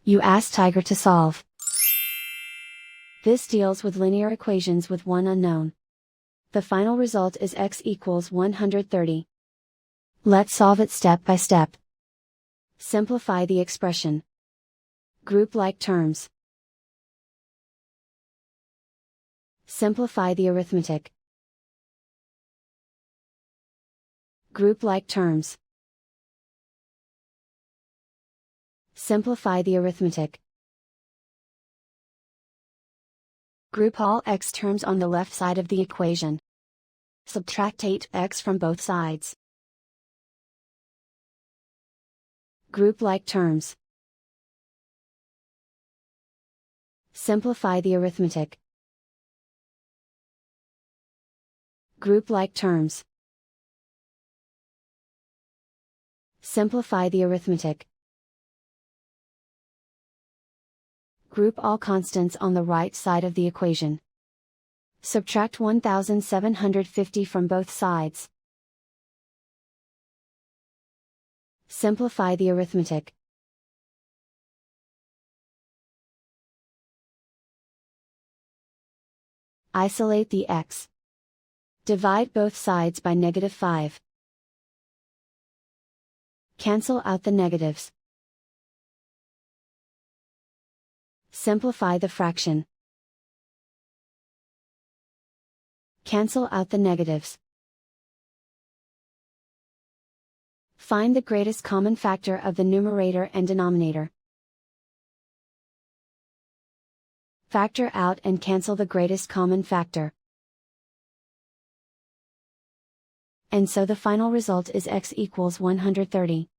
You ask Tiger to solve. This deals with linear equations with one unknown. The final result is x equals 130. Let's solve it step by step. Simplify the expression. Group like terms. Simplify the arithmetic. Group like terms. Simplify the arithmetic. Group all x terms on the left side of the equation. Subtract 8x from both sides. Group like terms. Simplify the arithmetic. Group like terms. Simplify the arithmetic. Group all constants on the right side of the equation. Subtract 1750 from both sides. Simplify the arithmetic. Isolate the x. Divide both sides by -5. Cancel out the negatives. Simplify the fraction. Cancel out the negatives. Find the greatest common factor of the numerator and denominator. Factor out and cancel the greatest common factor. And so the final result is x equals 130.